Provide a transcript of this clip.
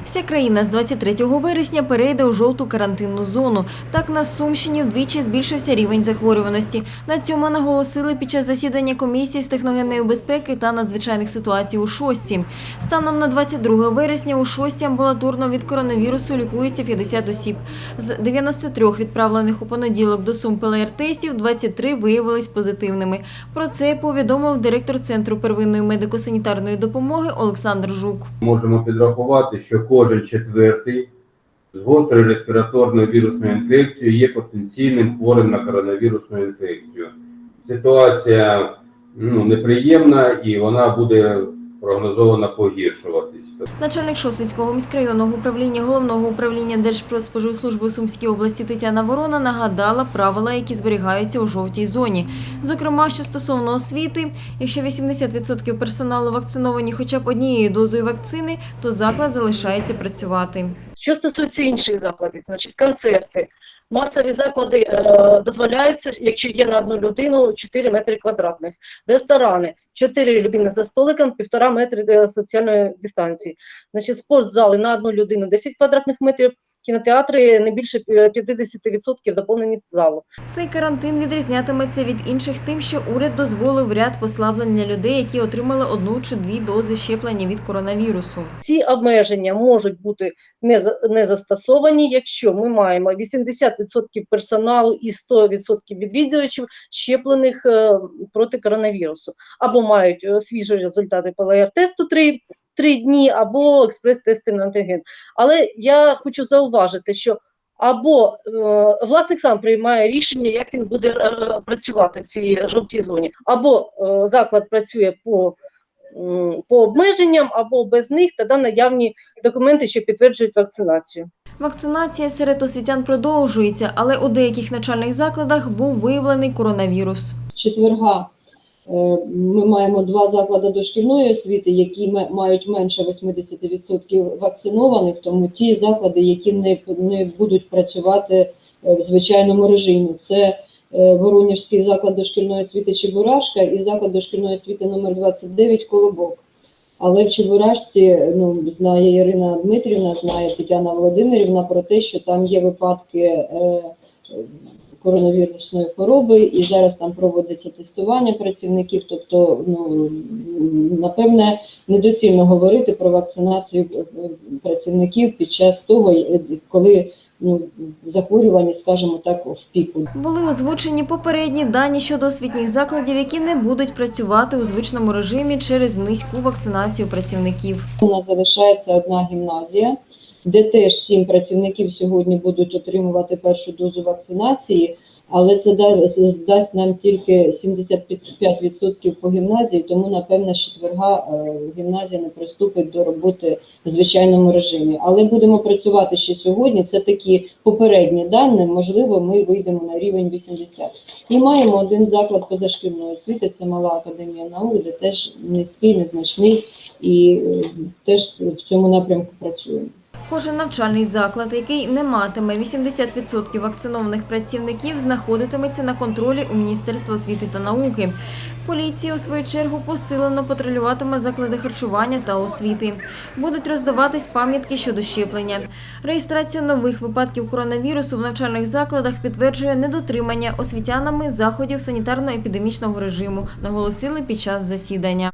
Вся країна з 23 вересня перейде у жовту карантинну зону. Так, на Сумщині вдвічі збільшився рівень захворюваності. На цьому наголосили під час засідання комісії з техногенної безпеки та надзвичайних ситуацій у Шостці. Станом на 22 вересня у Шостці амбулаторно від коронавірусу лікується 50 осіб. З 93 відправлених у понеділок до Сум ПЛР-тестів 23 виявились позитивними. Про це повідомив директор Центру первинної медико-санітарної допомоги Олександр Жук. Можемо підрахувати, що кожен четвертий з гострою респіраторною вірусною інфекцією є потенційним хворим на коронавірусну інфекцію. Ситуація неприємна і вона буде прогнозовано погіршуватись. Начальник Шосткинського міськрайонного управління Головного управління Держпродспоживслужби у Сумській області Тетяна Ворона нагадала правила, які зберігаються у жовтій зоні. Зокрема, що стосовно освіти, якщо 80% персоналу вакциновані хоча б однією дозою вакцини, то заклад залишається працювати. Що стосується інших закладів, значить концерти, масові заклади дозволяються, якщо є на одну людину 4 метри квадратних. Ресторани 4 людини за столиком, 1,5 метри соціальної дистанції. Значить, спортзали на одну людину 10 квадратних метрів, кінотеатри не більше 50% заповнені залу. Цей карантин відрізнятиметься від інших тим, що уряд дозволив ряд послаблень для людей, які отримали 1 чи 2 дози щеплення від коронавірусу. Ці обмеження можуть бути не застосовані, якщо ми маємо 80% персоналу і 100% відвідувачів щеплених проти коронавірусу, або мають свіжі результати ПЛР-тесту 3 дні, або експрес-тести на антиген. Але я хочу зауважити, що або власник сам приймає рішення, як він буде працювати в цій жовтій зоні, або заклад працює по обмеженням, або без них, тоді наявні документи, що підтверджують вакцинацію. Вакцинація серед освітян продовжується, але у деяких навчальних закладах був виявлений коронавірус. З четверга ми маємо 2 заклади дошкільної освіти, які мають менше 80% вакцинованих, тому ті заклади, які не будуть працювати в звичайному режимі. Це Воронежський заклад дошкільної освіти Чебурашка і заклад дошкільної освіти номер 29 Колобок. Але в Чебурашці, знає Ірина Дмитрівна, знає Тетяна Володимирівна про те, що там є випадки коронавірусної хвороби, і зараз там проводиться тестування працівників, тобто, напевне, недоцільно говорити про вакцинацію працівників під час того, коли захворюваність, скажімо так, в піку. Були озвучені попередні дані щодо освітніх закладів, які не будуть працювати у звичному режимі через низьку вакцинацію працівників. У нас залишається одна гімназія, де теж 7 працівників сьогодні будуть отримувати першу дозу вакцинації, але це дасть нам тільки 75% по гімназії, тому, напевно, з четверга гімназія не приступить до роботи в звичайному режимі. Але будемо працювати ще сьогодні, це такі попередні дані, можливо, ми вийдемо на рівень 80. І маємо один заклад позашкільної освіти, це Мала академія наук, де теж низький, незначний, і теж в цьому напрямку працюємо. Кожен навчальний заклад, який не матиме 80% вакцинованих працівників, знаходитиметься на контролі у Міністерства освіти та науки. Поліція, у свою чергу, посилено патрулюватиме заклади харчування та освіти. Будуть роздаватись пам'ятки щодо щеплення. Реєстрація нових випадків коронавірусу в навчальних закладах підтверджує недотримання освітянами заходів санітарно-епідемічного режиму, наголосили під час засідання.